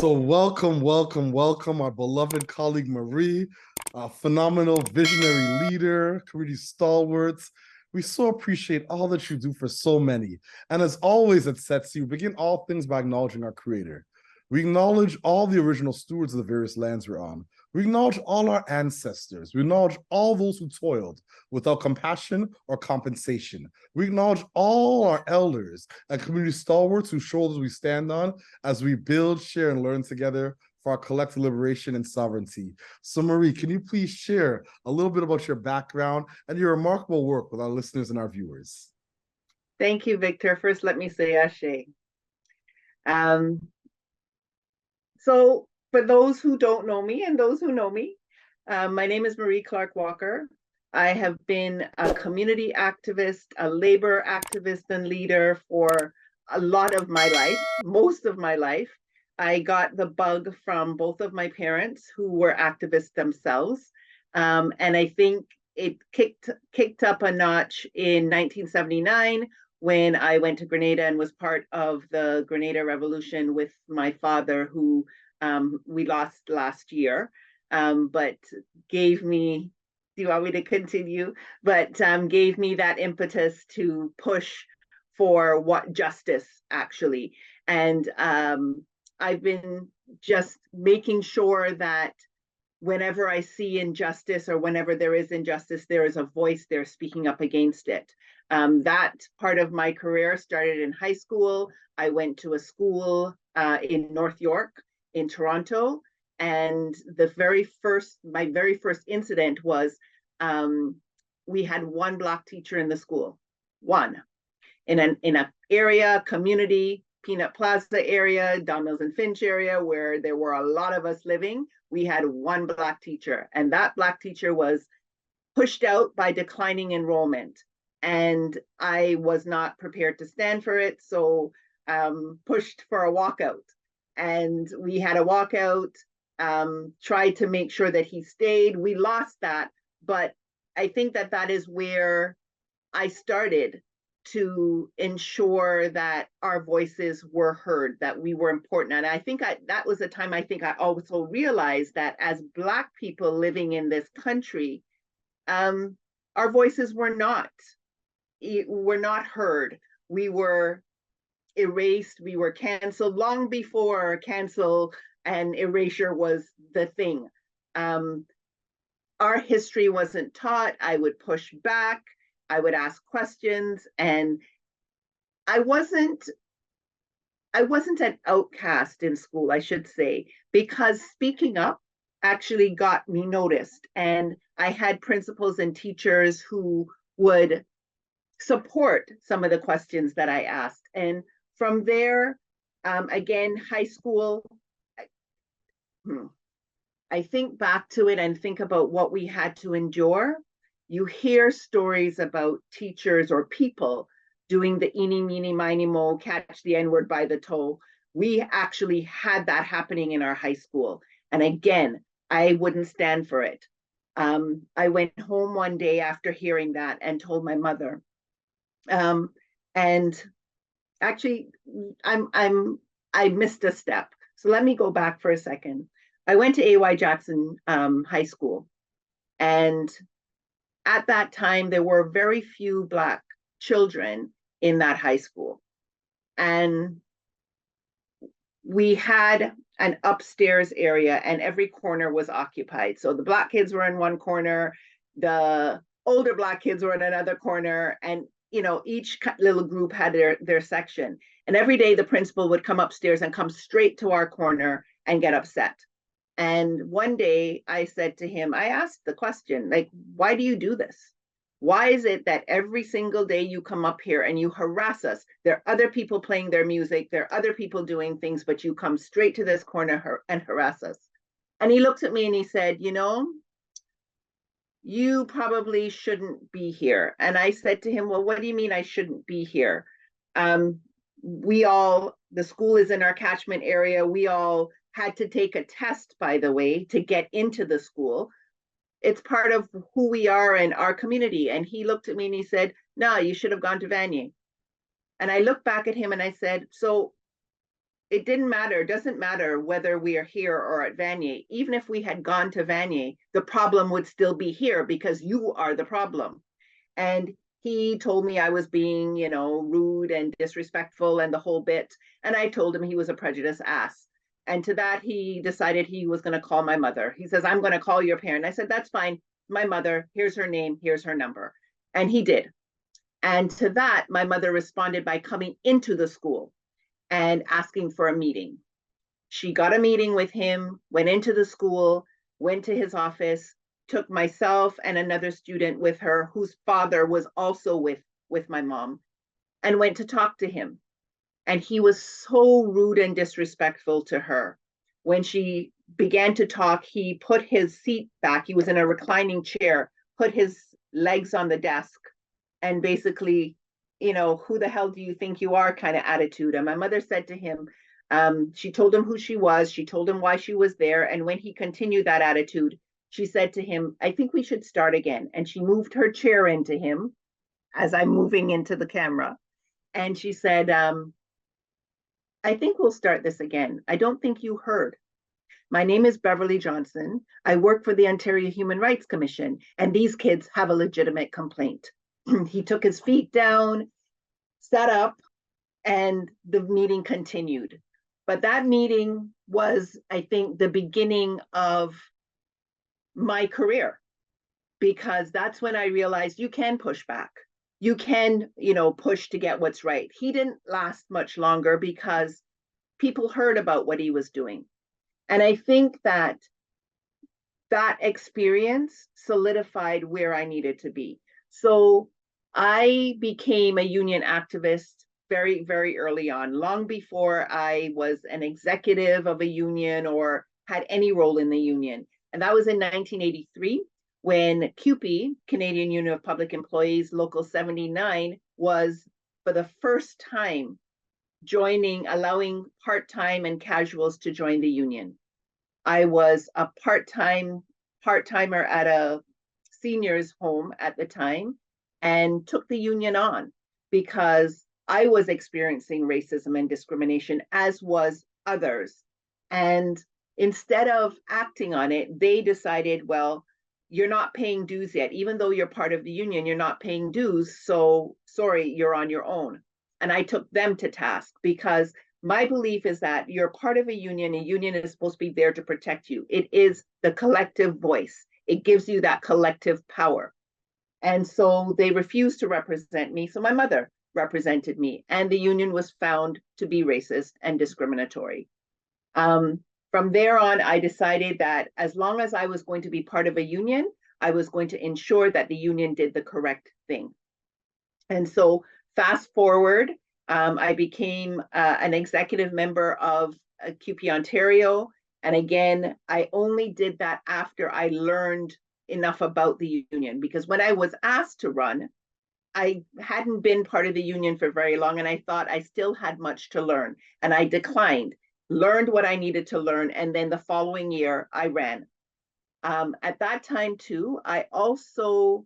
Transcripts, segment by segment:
So welcome, welcome, welcome, our beloved colleague Marie, a phenomenal visionary leader, community stalwarts. We so appreciate all that you do for so many. And as always at Setsi, we begin all things by acknowledging our creator. We acknowledge all the original stewards of the various lands we're on. We acknowledge all our ancestors. We acknowledge all those who toiled without compassion or compensation. We acknowledge all our elders and community stalwarts whose shoulders we stand on as we build, share, and learn together for our collective liberation and sovereignty. So Marie, can you please share a little bit about your background and your remarkable work with our listeners and our viewers? Thank you, Victor. First, let me say Ashe. So for those who don't know me and those who know me, my name is Marie Clarke Walker. I have been a community activist, a labor activist and leader for a lot of my life, most of my life. I got the bug from both of my parents who were activists themselves. And I think it kicked up a notch in 1979 when I went to Grenada and was part of the Grenada Revolution with my father, who we lost last year, but gave me, do you want me to continue? But gave me that impetus to push for what justice actually. And I've been just making sure that whenever I see injustice or whenever there is injustice, there is a voice there speaking up against it. That part of my career started in high school. I went to a school in North York, in Toronto, and my very first incident was we had one Black teacher in the school, one, in an area, community, Peanut Plaza area, Don Mills and Finch area, where there were a lot of us living. We had one Black teacher, and that Black teacher was pushed out by declining enrollment. And I was not prepared to stand for it, so pushed for a walkout. And we had a walkout, tried to make sure that he stayed. We lost that, but I think that that is where I started to ensure that our voices were heard, that we were important. And I think that was a time I think I also realized that as Black people living in this country, our voices were not heard. We were erased, we were canceled long before cancel and erasure was the thing. Our history wasn't taught. I would push back, I would ask questions, and I wasn't an outcast in school, I should say, because speaking up actually got me noticed. And I had principals and teachers who would support some of the questions that I asked. And from there, again, high school, I think back to it and think about what we had to endure. You hear stories about teachers or people doing the eeny, meeny, miny, mo, catch the N-word by the toe. We actually had that happening in our high school. And again, I wouldn't stand for it. I went home one day after hearing that and told my mother. And actually, I missed a step. So let me go back for a second. I went to A.Y. Jackson High School. And at that time, there were very few Black children in that high school. And we had an upstairs area and every corner was occupied. So the Black kids were in one corner, the older Black kids were in another corner, and each little group had their section. And every day the principal would come upstairs and come straight to our corner and get upset. And one day I said to him, I asked the question, like, why do you do this? Why is it that every single day you come up here and you harass us? There are other people playing their music, there are other people doing things, but you come straight to this corner and harass us. And he looked at me and he said, you probably shouldn't be here. And I said to him, well, what do you mean I shouldn't be here? The school is in our catchment area. We all had to take a test, by the way, to get into the school. It's part of who we are in our community. And he looked at me and he said, no, you should have gone to Vanier. And I looked back at him and I said, so it didn't matter, doesn't matter whether we are here or at Vanier. Even if we had gone to Vanier, the problem would still be here because you are the problem. And he told me I was being, rude and disrespectful and the whole bit. And I told him he was a prejudiced ass. And to that, he decided he was going to call my mother. He says, I'm going to call your parent. I said, that's fine. My mother, here's her name, here's her number. And he did. And to that, my mother responded by coming into the school and asking for a meeting. She got a meeting with him, went into the school, went to his office, took myself and another student with her whose father was also with my mom, and went to talk to him. And he was so rude and disrespectful to her. When she began to talk, he put his seat back. He was in a reclining chair, put his legs on the desk, and basically, who the hell do you think you are kind of attitude. And my mother said to him, she told him who she was. She told him why she was there. And when he continued that attitude, she said to him, I think we should start again. And she moved her chair into him as I'm moving into the camera. And she said, I think we'll start this again. I don't think you heard. My name is Beverly Johnson. I work for the Ontario Human Rights Commission, and these kids have a legitimate complaint. He took his feet down, sat up, and the meeting continued. But that meeting was, I think, the beginning of my career, because that's when I realized you can push back. You can, push to get what's right. He didn't last much longer because people heard about what he was doing. And I think that experience solidified where I needed to be. So I became a union activist very, very early on, long before I was an executive of a union or had any role in the union. And that was in 1983, when CUPE, Canadian Union of Public Employees, Local 79, was for the first time allowing part-time and casuals to join the union. I was a part-timer at a seniors home at the time and took the union on because I was experiencing racism and discrimination, as was others. And instead of acting on it, they decided, well, you're not paying dues yet. Even though you're part of the union, you're not paying dues. So sorry, you're on your own. And I took them to task because my belief is that you're part of a union. A union is supposed to be there to protect you. It is the collective voice. It gives you that collective power. And so they refused to represent me. So my mother represented me, and the union was found to be racist and discriminatory. From there on, I decided that as long as I was going to be part of a union, I was going to ensure that the union did the correct thing. And so fast forward, I became an executive member of CUPE Ontario. And again, I only did that after I learned enough about the union, because when I was asked to run, I hadn't been part of the union for very long, and I thought I still had much to learn, and I declined, learned what I needed to learn, and then the following year I ran. At that time too, I also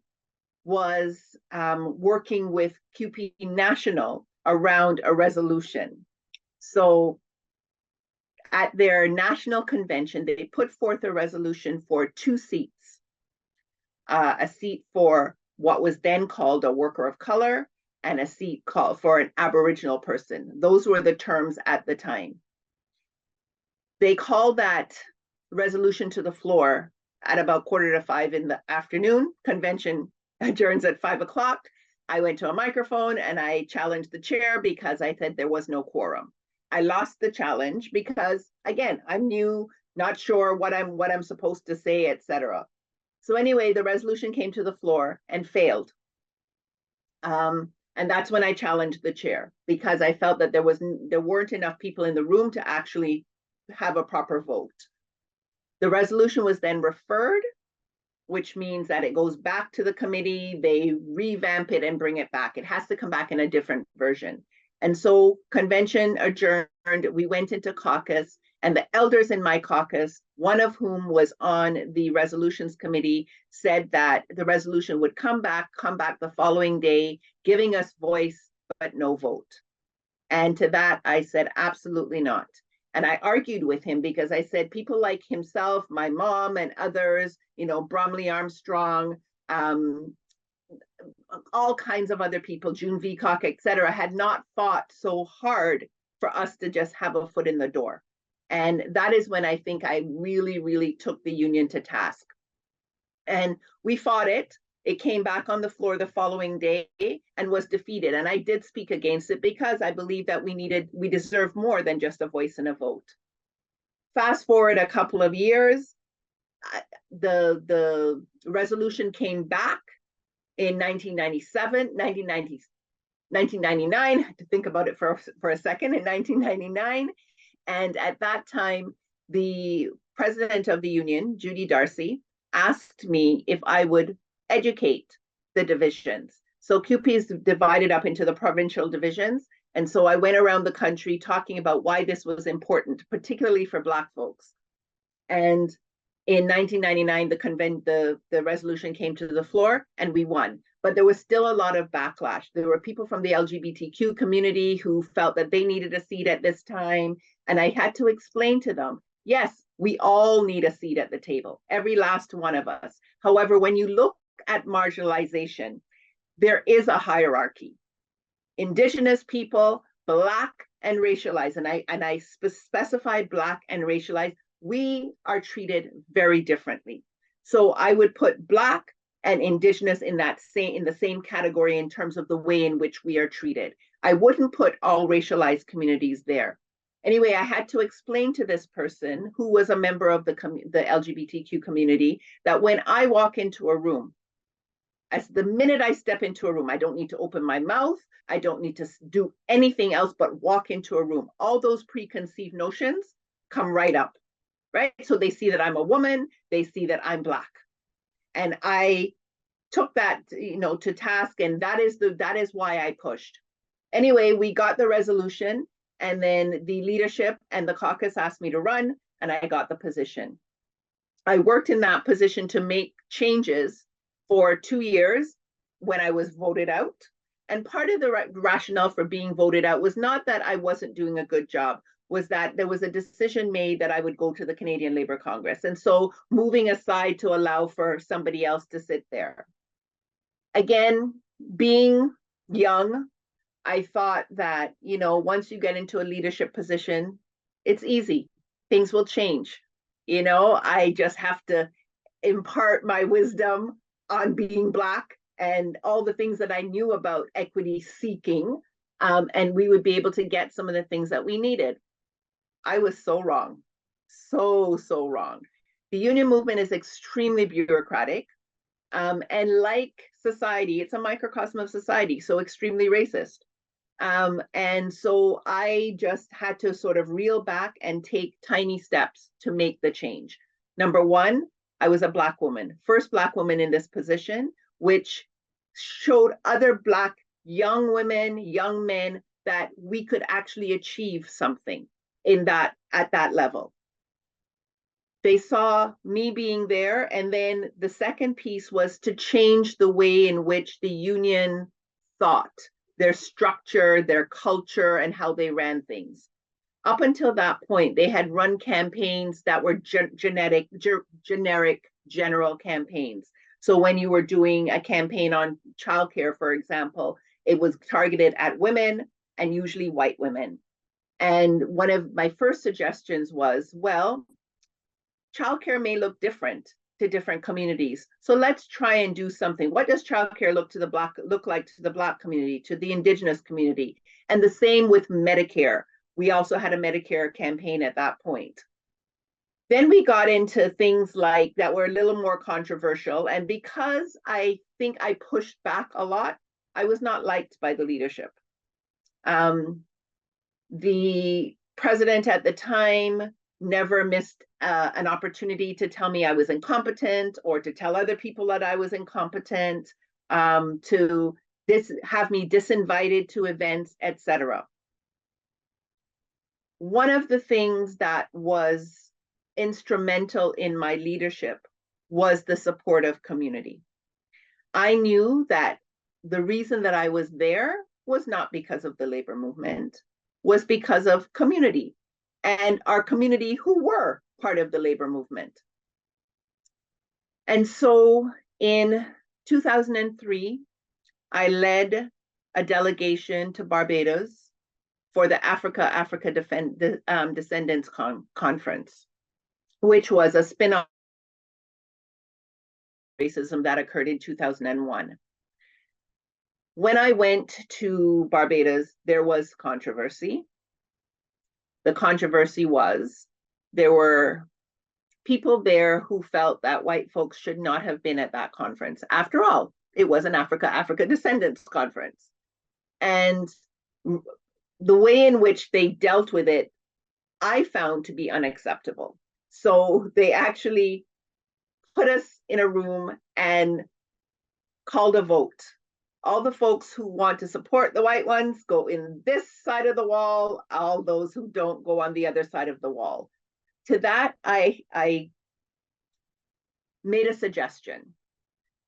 was working with CUPE National around a resolution. So at their national convention, they put forth a resolution for 2 seats, a seat for what was then called a worker of color and a seat called for an Aboriginal person. Those were the terms at the time. They called that resolution to the floor at about 4:45 in the afternoon. Convention adjourns at 5 o'clock. I went to a microphone and I challenged the chair because I said there was no quorum. I lost the challenge because, again, I'm new, not sure what I'm supposed to say, etc. So anyway, the resolution came to the floor and failed. And that's when I challenged the chair, because I felt that there weren't enough people in the room to actually have a proper vote. The resolution was then referred, which means that it goes back to the committee, they revamp it and bring it back. It has to come back in a different version. And so convention adjourned, we went into caucus, and the elders in my caucus, one of whom was on the resolutions committee, said that the resolution would come back the following day, giving us voice, but no vote. And to that, I said, absolutely not. And I argued with him because I said people like himself, my mom and others, Bromley Armstrong, all kinds of other people, June Veacock, et cetera, had not fought so hard for us to just have a foot in the door. And that is when I think I really, really took the union to task. And we fought it. It came back on the floor the following day and was defeated. And I did speak against it because I believe that we deserve more than just a voice and a vote. Fast forward a couple of years, the resolution came back in 1997, 1999, I had to think about it for a second, in 1999. And at that time, the president of the union, Judy Darcy, asked me if I would educate the divisions. So CUPE is divided up into the provincial divisions. And so I went around the country talking about why this was important, particularly for Black folks. And in 1999, the resolution came to the floor and we won. But there was still a lot of backlash. There were people from the LGBTQ community who felt that they needed a seat at this time. And I had to explain to them, yes, we all need a seat at the table, every last one of us. However, when you look at marginalization, there is a hierarchy. Indigenous people, Black and racialized, and I specified Black and racialized, we are treated very differently. So I would put Black and Indigenous in the same category in terms of the way in which we are treated. I wouldn't put all racialized communities there. Anyway, I had to explain to this person who was a member of the LGBTQ community that when I walk into a room, as the minute I step into a room, I don't need to open my mouth, I don't need to do anything else but walk into a room. All those preconceived notions come right up, right? So they see that I'm a woman, they see that I'm Black. And I took that, to task, and that is why I pushed. Anyway, we got the resolution, and then the leadership and the caucus asked me to run, and I got the position. I worked in that position to make changes for 2 years when I was voted out. And part of the rationale for being voted out was not that I wasn't doing a good job, was that there was a decision made that I would go to the Canadian Labour Congress. And so moving aside to allow for somebody else to sit there. Again, being young, I thought that, once you get into a leadership position, it's easy. Things will change. I just have to impart my wisdom on being Black and all the things that I knew about equity seeking, and we would be able to get some of the things that we needed. I was so wrong, so wrong. The union movement is extremely bureaucratic, and like society, it's a microcosm of society, so extremely racist. And so I just had to sort of reel back and take tiny steps to make the change. Number one, I was a Black woman, first Black woman in this position, which showed other Black young women, young men, that we could actually achieve something at that level. They saw me being there. And then the second piece was to change the way in which the union thought, their structure, their culture, and how they ran things. Up until that point, they had run campaigns that were generic general campaigns. So when you were doing a campaign on childcare, for example, it was targeted at women and usually white women. And one of my first suggestions was, well, childcare may look different to different communities. So let's try and do something. What does childcare look like to the Black community, to the Indigenous community? And the same with Medicare. We also had a Medicare campaign at that point. Then we got into things like that were a little more controversial. And because I think I pushed back a lot, I was not liked by the leadership. The president at the time never missed an opportunity to tell me I was incompetent or to tell other people that I was incompetent, to have me disinvited to events, etc. One of the things that was instrumental in my leadership was the supportive community. I knew that the reason that I was there was not because of the labor movement. was because of community and our community who were part of the labor movement. And so in 2003, I led a delegation to Barbados for the Africa Descendants Conference, which was a spin-off racism that occurred in 2001. When I went to Barbados, there was controversy. The controversy was there were people there who felt that white folks should not have been at that conference. After all, it was an Africa Descendants Conference. And the way in which they dealt with it, I found to be unacceptable. So they actually put us in a room and called a vote. All the folks who want to support the white ones go in this side of the wall. All those who don't go on the other side of the wall. To that, I made a suggestion.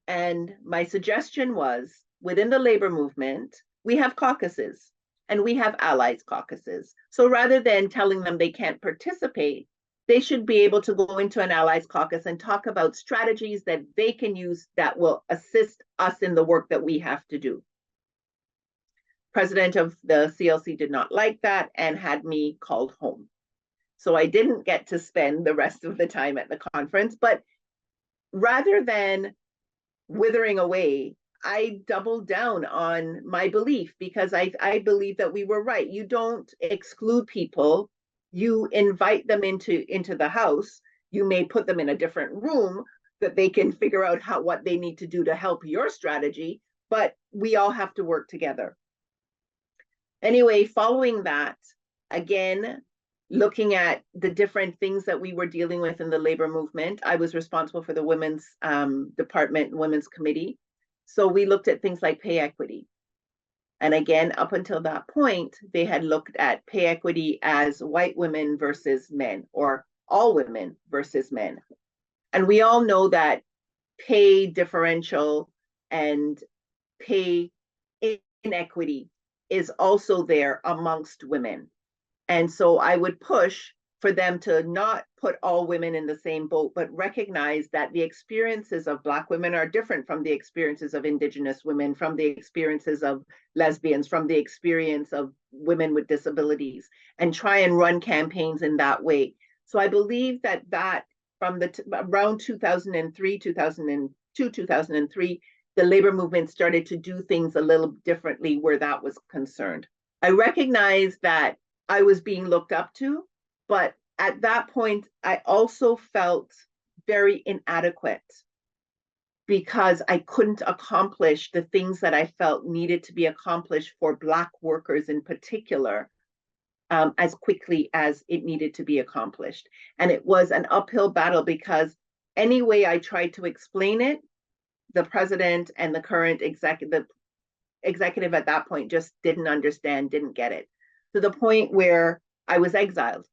And my suggestion was, within the labor movement, we have caucuses and we have allies caucuses. So rather than telling them they can't participate, they should be able to go into an allies caucus and talk about strategies that they can use that will assist us in the work that we have to do. President of the CLC did not like that and had me called home. So I didn't get to spend the rest of the time at the conference, but rather than withering away, I doubled down on my belief because I believe that we were right. You don't exclude people. You invite them into the house. You may put them in a different room that they can figure out what they need to do to help your strategy, but we all have to work together. Anyway, following that, again, looking at the different things that we were dealing with in the labor movement, I was responsible for the women's department, women's committee. So we looked at things like pay equity. And again, up until that point, they had looked at pay equity as white women versus men, or all women versus men. And we all know that pay differential and pay inequity is also there amongst women. And so I would push for them to not put all women in the same boat, but recognize that the experiences of Black women are different from the experiences of Indigenous women, from the experiences of lesbians, from the experience of women with disabilities, and try and run campaigns in that way. So I believe that from around 2003, 2002, 2003, the labor movement started to do things a little differently where that was concerned. I recognize that I was being looked up to, but at that point, I also felt very inadequate because I couldn't accomplish the things that I felt needed to be accomplished for Black workers in particular, as quickly as it needed to be accomplished. And it was an uphill battle because any way I tried to explain it, the president and the current executive at that point just didn't understand, didn't get it, to the point where I was exiled.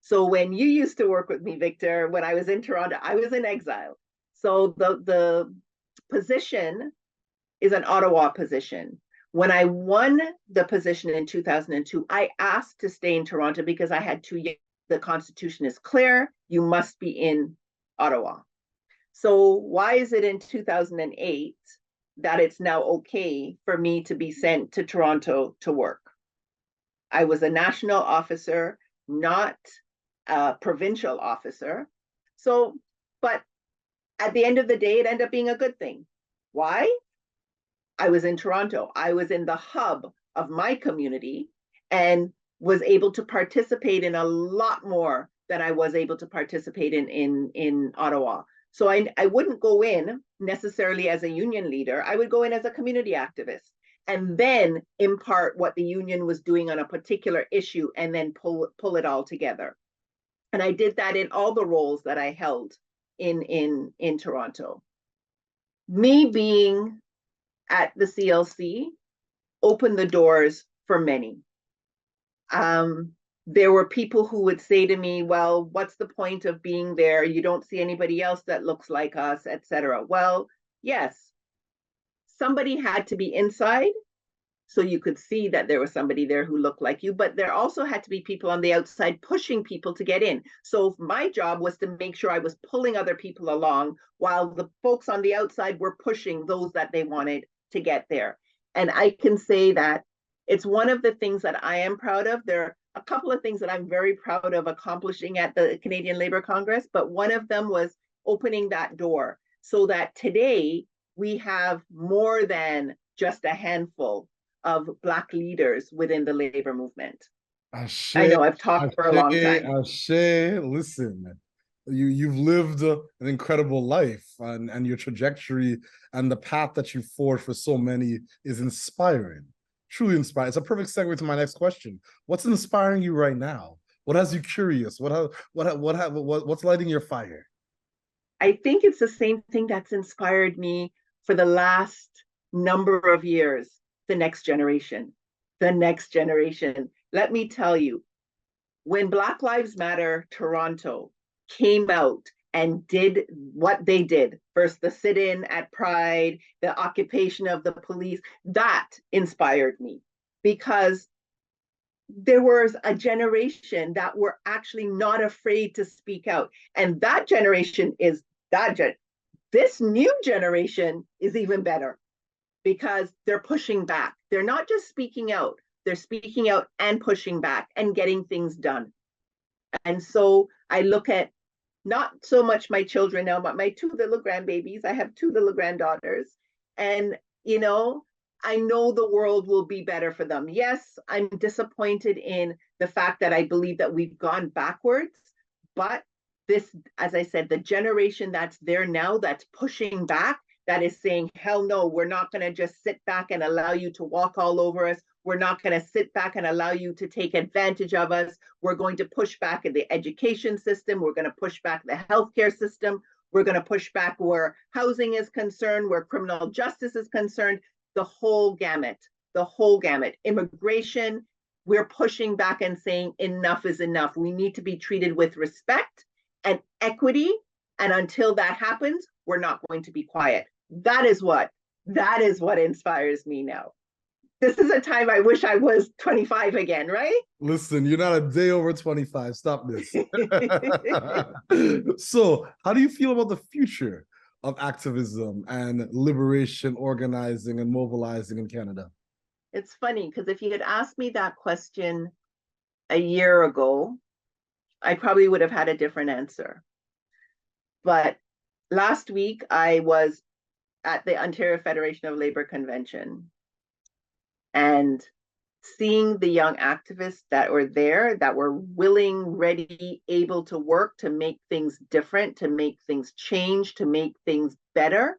So when you used to work with me, Victor, when I was in Toronto, I was in exile. So the position is an Ottawa position. When I won the position in 2002, I asked to stay in Toronto because I had 2 years. The Constitution is clear. You must be in Ottawa. So why is it in 2008 that it's now okay for me to be sent to Toronto to work? I was a national officer, not a provincial officer. So, but at the end of the day, it ended up being a good thing. Why? I was in Toronto. I was in the hub of my community and was able to participate in a lot more than I was able to participate in Ottawa. So I wouldn't go in necessarily as a union leader. I would go in as a community activist and then impart what the union was doing on a particular issue and then pull it all together. And I did that in all the roles that I held in Toronto. Me being at the CLC opened the doors for many. There were people who would say to me, well, what's the point of being there? You don't see anybody else that looks like us, etc. Well, yes, somebody had to be inside so you could see that there was somebody there who looked like you, but there also had to be people on the outside pushing people to get in. So my job was to make sure I was pulling other people along while the folks on the outside were pushing those that they wanted to get there. And I can say that it's one of the things that I am proud of. There are a couple of things that I'm very proud of accomplishing at the Canadian Labour Congress, but one of them was opening that door so that today we have more than just a handful of Black leaders within the labor movement. Ashe, I know I've talked for a long time. Ashe, listen, you've lived an incredible life, and your trajectory and the path that you forged for so many is inspiring, truly inspiring. It's a perfect segue to my next question. What's inspiring you right now? What has you curious? What's lighting your fire? I think it's the same thing that's inspired me for the last number of years, the next generation. The next generation. Let me tell you, when Black Lives Matter Toronto came out and did what they did, first the sit-in at Pride, the occupation of the police, that inspired me because there was a generation that were actually not afraid to speak out. And that generation is this new generation is even better because they're pushing back. They're not just speaking out, they're speaking out and pushing back and getting things done. And so I look at not so much my children now, but my two little grandbabies. I have two little granddaughters. And, I know the world will be better for them. Yes, I'm disappointed in the fact that I believe that we've gone backwards, but this, as I said, the generation that's there now, that's pushing back, that is saying, hell no, we're not going to just sit back and allow you to walk all over us. We're not going to sit back and allow you to take advantage of us. We're going to push back in the education system. We're going to push back the healthcare system. We're going to push back where housing is concerned, where criminal justice is concerned, the whole gamut. Immigration, we're pushing back and saying enough is enough. We need to be treated with respect and equity. And until that happens, we're not going to be quiet. That is what inspires me now. This is a time I wish I was 25 again, right? Listen, you're not a day over 25. Stop this. So, how do you feel about the future of activism and liberation organizing and mobilizing in Canada? It's funny because if you had asked me that question a year ago, I probably would have had a different answer. But last week, I was at the Ontario Federation of Labour Convention and seeing the young activists that were there, that were willing, ready, able to work to make things different, to make things change, to make things better,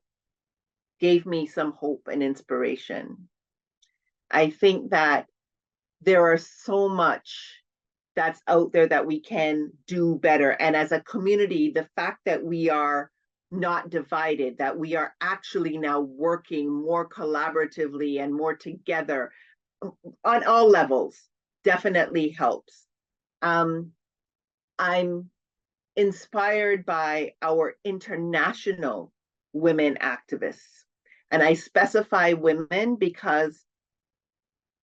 gave me some hope and inspiration. I think that there are so much that's out there that we can do better. And as a community, the fact that we are not divided, that we are actually now working more collaboratively and more together on all levels definitely helps. I'm inspired by our international women activists. And I specify women because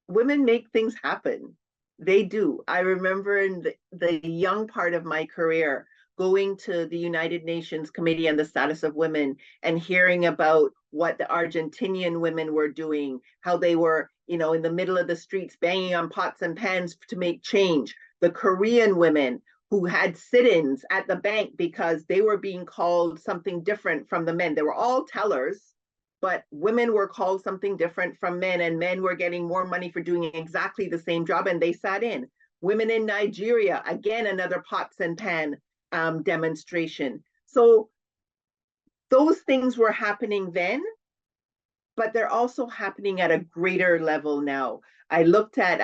women make things happen. They do. I remember in the young part of my career, going to the United Nations Committee on the Status of Women and hearing about what the Argentinian women were doing, how they were, in the middle of the streets banging on pots and pans to make change. The Korean women who had sit-ins at the bank because they were being called something different from the men. They were all tellers, but women were called something different from men, and men were getting more money for doing exactly the same job, and they sat in. Women in Nigeria, again, another pots and pan demonstration. So those things were happening then, but they're also happening at a greater level now. I looked at,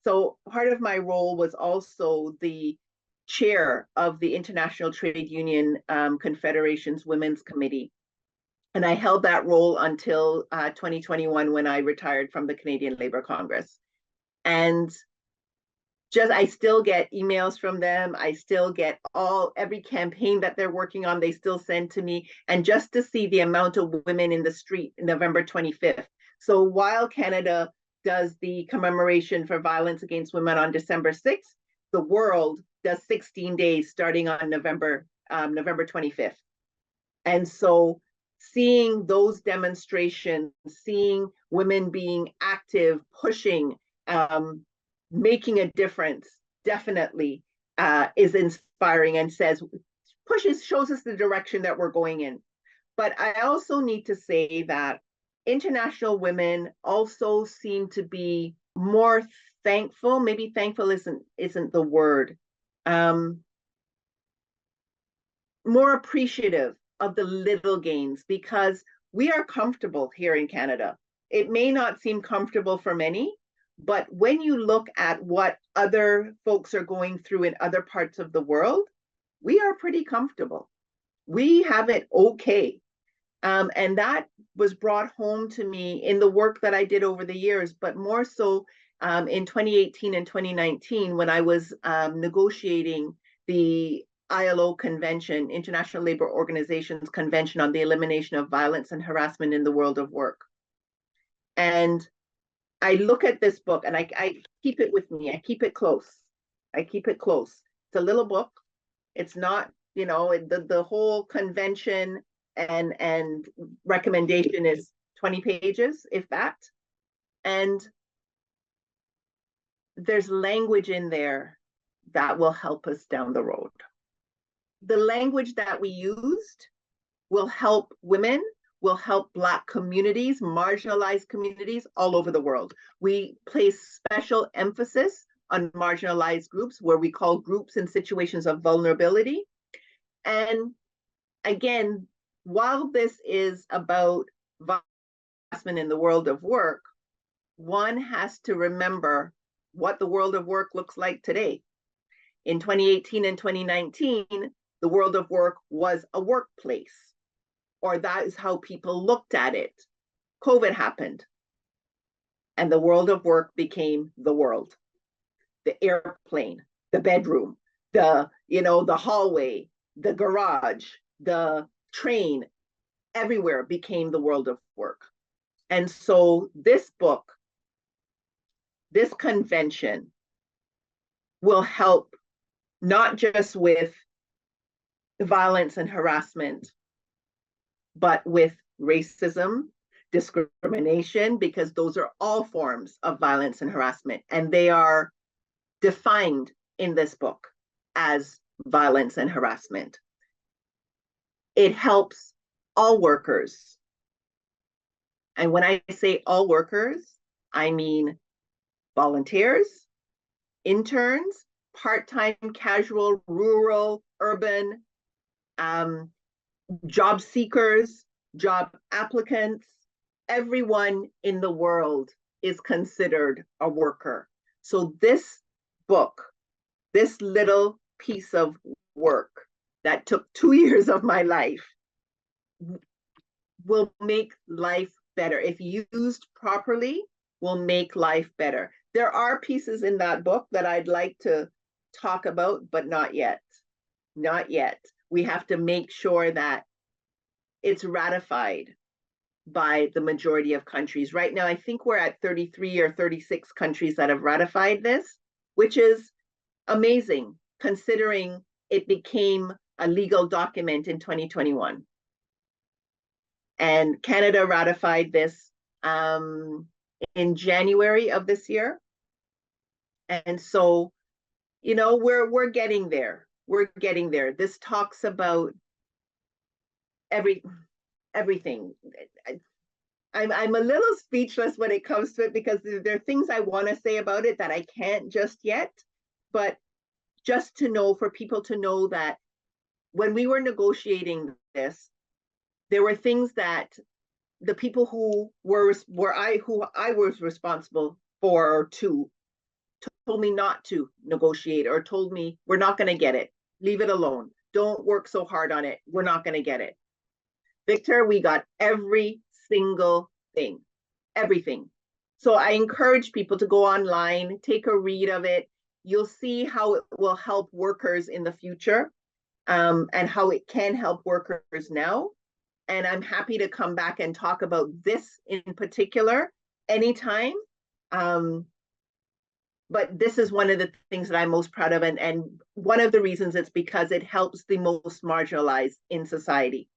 so part of my role was also the chair of the International Trade Union Confederation's Women's Committee. And I held that role until 2021 when I retired from the Canadian Labour Congress. And I still get emails from them. I still get every campaign that they're working on, they still send to me. And just to see the amount of women in the street November 25th, So while Canada does the commemoration for violence against women on December 6th, the world does 16 days starting on November 25th. And so seeing those demonstrations, seeing women being active, pushing, making a difference, definitely is inspiring and shows us the direction that we're going in. But I also need to say that international women also seem to be more thankful. Maybe thankful isn't the word. More appreciative of the little gains, because we are comfortable here in Canada. It may not seem comfortable for many, but when you look at what other folks are going through in other parts of the world, we are pretty comfortable. We have it okay. And that was brought home to me in the work that I did over the years, but more so in 2018 and 2019 when I was negotiating the ILO Convention, International Labor Organization's Convention on the Elimination of Violence and Harassment in the World of Work. And I look at this book and I keep it with me. I keep it close. I keep it close. It's a little book. It's not, the whole convention and recommendation is 20 pages, if that. And there's language in there that will help us down the road. The language that we used will help women, will help Black communities, marginalized communities all over the world. We place special emphasis on marginalized groups, where we call groups in situations of vulnerability. And again, while this is about harassment in the world of work, one has to remember what the world of work looks like today. In 2018 and 2019, the world of work was a workplace, or that is how people looked at it. COVID happened, and the world of work became the world. The airplane, the bedroom, the hallway, the garage, the train, everywhere became the world of work. And so this book, this convention, will help not just with violence and harassment, but with racism, discrimination, because those are all forms of violence and harassment, and they are defined in this book as violence and harassment. It helps all workers. And when I say all workers, I mean volunteers, interns, part-time, casual, rural, urban, job seekers, job applicants. Everyone in the world is considered a worker. So this book, this little piece of work that took 2 years of my life, will make life better. If used properly, will make life better. There are pieces in that book that I'd like to talk about, but not yet. Not yet. We have to make sure that it's ratified by the majority of countries. Right now, I think we're at 33 or 36 countries that have ratified this, which is amazing considering it became a legal document in 2021. And Canada ratified this in January of this year. And so, we're getting there. We're getting there. This talks about everything. I'm a little speechless when it comes to it, because there are things I want to say about it that I can't just yet. But just to know, for people to know that when we were negotiating this, there were things that the people who I was responsible for or to told me not to negotiate, or told me, we're not going to get it. Leave it alone. Don't work so hard on it. We're not going to get it. Victor, we got every single thing, everything. So I encourage people to go online, take a read of it. You'll see how it will help workers in the future, and how it can help workers now. and I'm happy to come back and talk about this in particular anytime. But this is one of the things that I'm most proud of, and one of the reasons it's because it helps the most marginalized in society.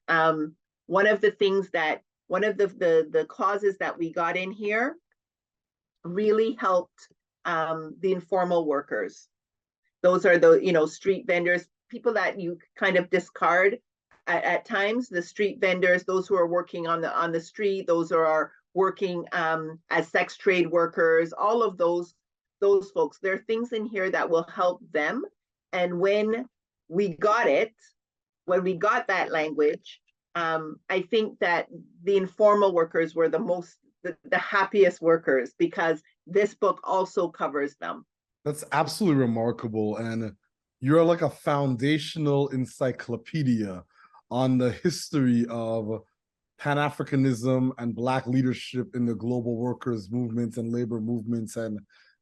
One of the things that, one of the clauses that we got in here really helped the informal workers. Those are the, you know, street vendors, people that you kind of discard at times, the street vendors, those who are working on the street, those who are working as sex trade workers, all of those folks. There are things in here that will help them. And when we got that language, I think that the informal workers were the happiest workers, because this book also covers them. That's absolutely remarkable. And you're like a foundational encyclopedia on the history of Pan-Africanism and Black leadership in the global workers' movements and labor movements. And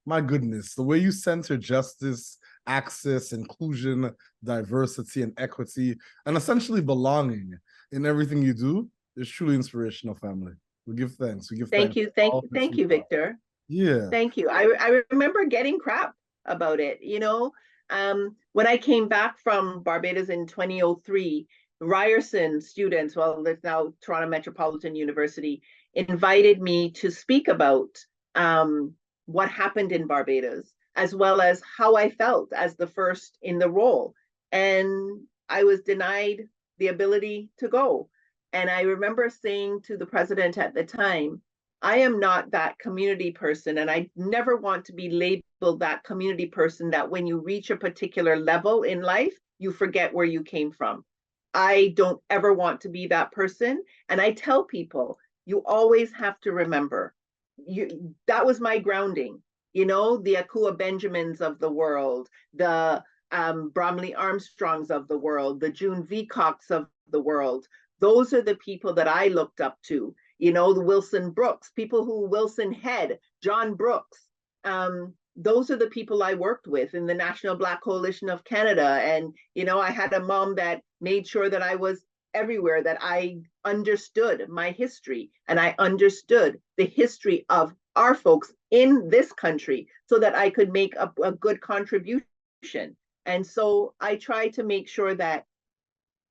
my goodness, the way you center justice, access, inclusion, diversity, and equity, and essentially belonging in everything you do is truly inspirational, family. We give thanks. We give thanks. Thank you, Victor. Yeah. Thank you. I remember getting crap about it, you know. When I came back from Barbados in 2003, Ryerson students, well, it's now Toronto Metropolitan University, invited me to speak about what happened in Barbados, as well as how I felt as the first in the role. And I was denied the ability to go. And I remember saying to the president at the time, I am not that community person, and I never want to be labeled that community person that when you reach a particular level in life, you forget where you came from. I don't ever want to be that person. And I tell people, you always have to remember, that was my grounding. You know, the Akua Benjamins of the world, the Bromley Armstrongs of the world, the June Veacocks of the world. Those are the people that I looked up to. You know, the Wilson Brooks, people who Wilson Head, John Brooks. Those are the people I worked with in the National Black Coalition of Canada. And, you know, I had a mom that made sure that I was everywhere, that I understood my history and I understood the history of our folks in this country so that I could make a good contribution. And so I try to make sure that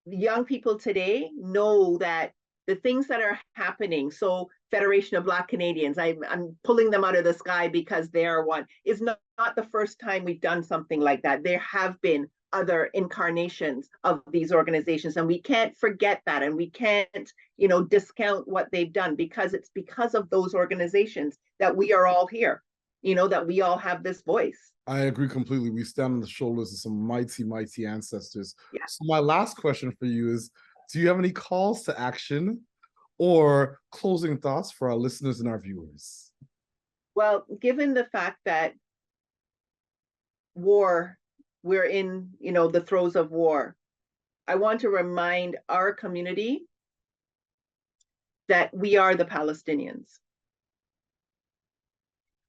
young people today know that the things that are happening, so Federation of Black Canadians, I'm pulling them out of the sky because they are one, is not the first time we've done something like that. There have been other incarnations of these organizations, and we can't forget that, and we can't, you know, discount what they've done, because it's because of those organizations that we are all here, you know, that we all have this voice. I agree completely. We stand on the shoulders of some mighty, mighty ancestors. Yeah. So my last question for you is, do you have any calls to action or closing thoughts for our listeners and our viewers? Well, given the fact that we're in, you know, the throes of war, I want to remind our community that we are the Palestinians.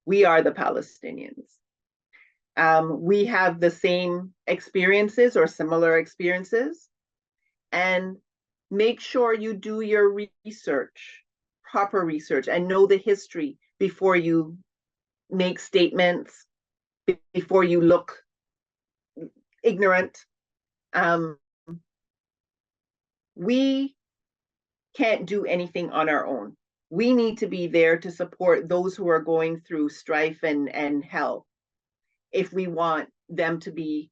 We are the Palestinians. We have the same experiences or similar experiences, and make sure you do your research, proper research, and know the history before you make statements, before you look ignorant. We can't do anything on our own. We need to be there to support those who are going through strife and hell, if we want them to be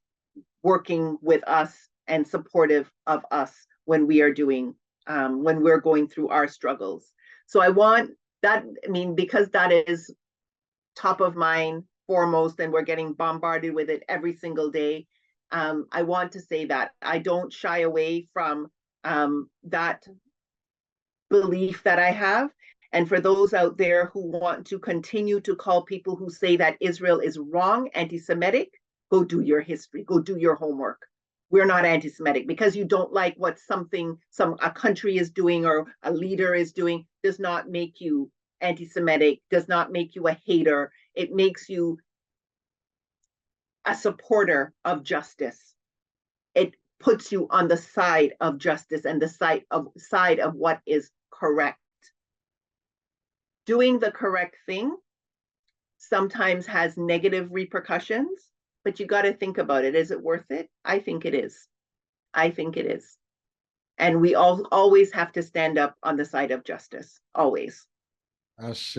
working with us and supportive of us when we are doing, when we're going through our struggles. So I want that, I mean, because that is top of mind, foremost, and we're getting bombarded with it every single day. I want to say that I don't shy away from that belief that I have. And for those out there who want to continue to call people who say that Israel is wrong, anti-Semitic, go do your history, go do your homework. We're not anti-Semitic. Because you don't like what a country is doing or a leader is doing does not make you anti-Semitic, does not make you a hater. It makes you a supporter of justice. It puts you on the side of justice and the side of what is correct. Doing the correct thing sometimes has negative repercussions, but you got to think about it. Is it worth it? I think it is. I think it is. And we always have to stand up on the side of justice, always. Ashe,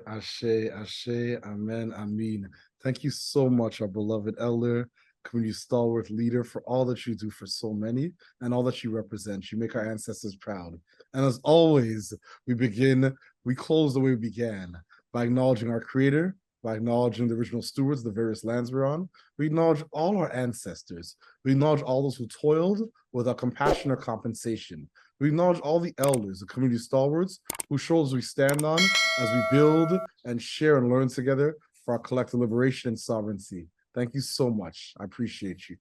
ashe, ashe, amen, amen. Thank you so much, our beloved elder, community stalwart leader, for all that you do for so many and all that you represent. You make our ancestors proud. And as always, we close the way we began, by acknowledging our creator, by acknowledging the original stewards, the various lands we're on. We acknowledge all our ancestors. We acknowledge all those who toiled without compassion or compensation. We acknowledge all the elders, the community stalwarts, whose shoulders we stand on as we build and share and learn together for our collective liberation and sovereignty. Thank you so much. I appreciate you.